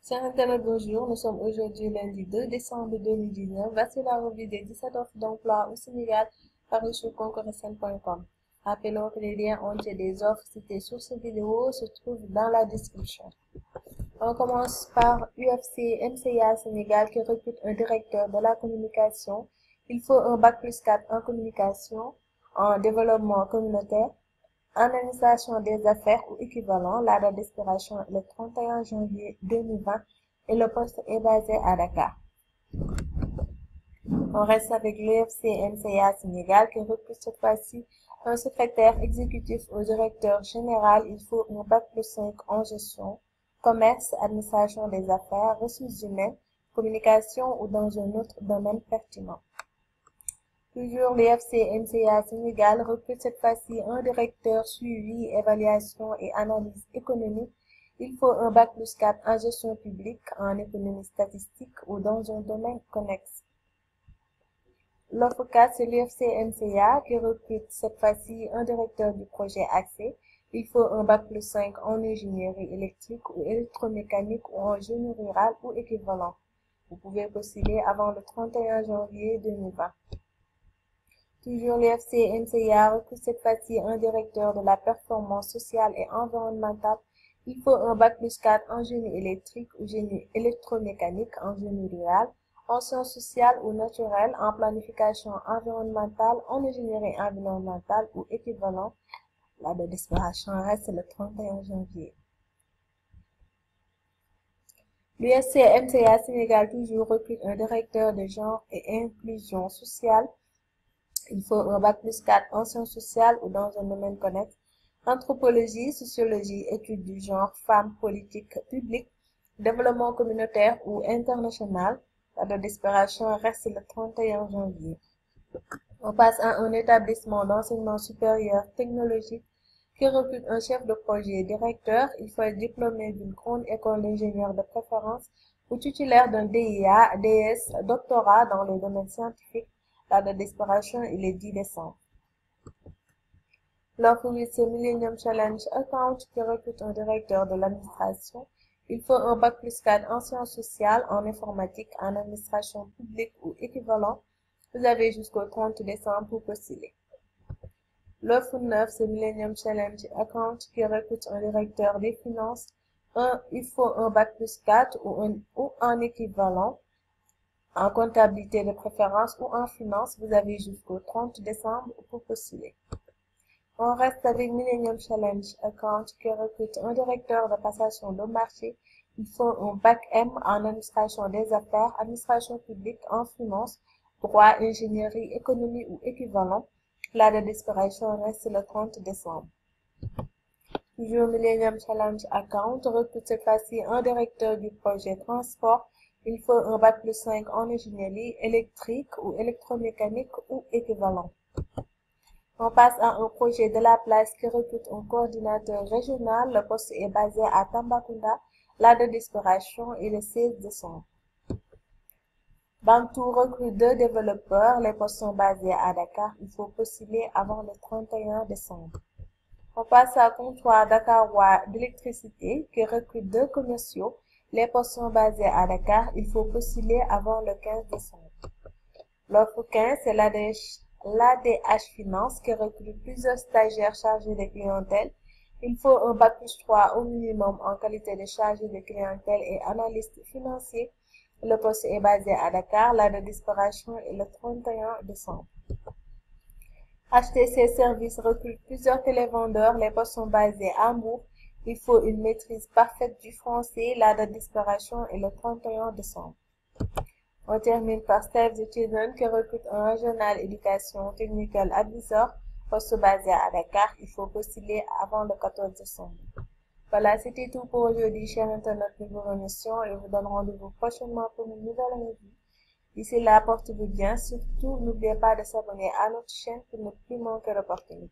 Chers internautes, bonjour. Nous sommes aujourd'hui lundi 2 décembre 2019. Voici la revue des 17 offres d'emploi au Sénégal parues sur concoursen.com. Rappelons que les liens entiers des offres citées sur cette vidéo se trouvent dans la description. On commence par UFC MCA Sénégal qui recrute un directeur de la communication. Il faut un bac+4 en communication, en développement communautaire, en administration des affaires ou équivalent. La date d'expiration est le 31 janvier 2020 et le poste est basé à Dakar. On reste avec l'UFC MCA Sénégal qui recrute cette fois-ci un secrétaire exécutif au directeur général. Il faut un bac+5 en gestion, commerce, administration des affaires, ressources humaines, communication ou dans un autre domaine pertinent. Toujours l'UFC MCA Sénégal recrute cette fois-ci un directeur suivi, évaluation et analyse économique. Il faut un bac+4 en gestion publique, en économie statistique ou dans un domaine connexe. L'offre 4, c'est l'UFC MCA qui recrute cette fois-ci un directeur du projet accès. Il faut un bac+5 en ingénierie électrique ou électromécanique ou en génie rural ou équivalent. Vous pouvez postuler avant le 31 janvier 2020. Toujours l'UFC MCA recrute cette fois-ci un directeur de la performance sociale et environnementale. Il faut un bac+4 en génie électrique ou génie électromécanique, en génie rural, en sciences sociales ou naturelles, en planification environnementale, en ingénierie environnementale ou équivalent. La date d'expiration reste le 31 janvier. L'UFC MCA Sénégal toujours recrute un directeur de genre et inclusion sociale. Il faut un bac+4 en sciences sociales ou dans un domaine connexe, anthropologie, sociologie, études du genre, femmes, politique publique, développement communautaire ou international. La date d'expiration reste le 31 janvier. On passe à un établissement d'enseignement supérieur technologique qui recrute un chef de projet directeur. Il faut être diplômé d'une grande école d'ingénieur de préférence ou titulaire d'un DIA, DS, doctorat dans les domaines scientifiques. La date d'expiration est le 10 décembre. L'offre 8, c'est Millennium Challenge Account qui recrute un directeur de l'administration. Il faut un bac+4 en sciences sociales, en informatique, en administration publique ou équivalent. Vous avez jusqu'au 30 décembre pour postuler. L'offre 9, c'est Millennium Challenge Account qui recrute un directeur des finances. Il faut un bac+4 ou en équivalent, en comptabilité de préférence ou en finance. Vous avez jusqu'au 30 décembre pour postuler. On reste avec Millennium Challenge Account qui recrute un directeur de passation de marché. Il faut un bac M en administration des affaires, administration publique, en finance, droit, ingénierie, économie ou équivalent. La date d'expiration reste le 30 décembre. Toujours Millennium Challenge Account recrute cette fois-ci un directeur du projet transport. Il faut un bac+5 en ingénierie électrique ou électromécanique ou équivalent. On passe à un projet de la place qui recrute un coordinateur régional. Le poste est basé à Tambacounda. La date d'expiration est le 16 décembre. Bantou recrute 2 développeurs. Les postes sont basés à Dakar. Il faut postuler avant le 31 décembre. On passe à Comptoir Dakarois d'électricité qui recrute 2 commerciaux. Les postes sont basés à Dakar. Il faut postuler avant le 15 décembre. L'offre 15, c'est l'ADH Finance qui recrute plusieurs stagiaires chargés de clientèle. Il faut un bac+3 au minimum en qualité de chargé de clientèle et analyste financier. Le poste est basé à Dakar. La date d'expiration est le 31 décembre. HTC Services recrute plusieurs télévendeurs. Les postes sont basés à Hambourg. Il faut une maîtrise parfaite du français. La date d'expiration est le 31 décembre. On termine par Save the Children qui recrute un régional éducation technical advisor, poste basé à Dakar. Il faut postuler avant le 14 décembre. Voilà, c'était tout pour aujourd'hui, chers internautes. Nous vous remercions et vous donne rendez-vous prochainement pour une nouvelle revue. D'ici là, portez-vous bien. Surtout, n'oubliez pas de s'abonner à notre chaîne pour ne plus manquer d'opportunités.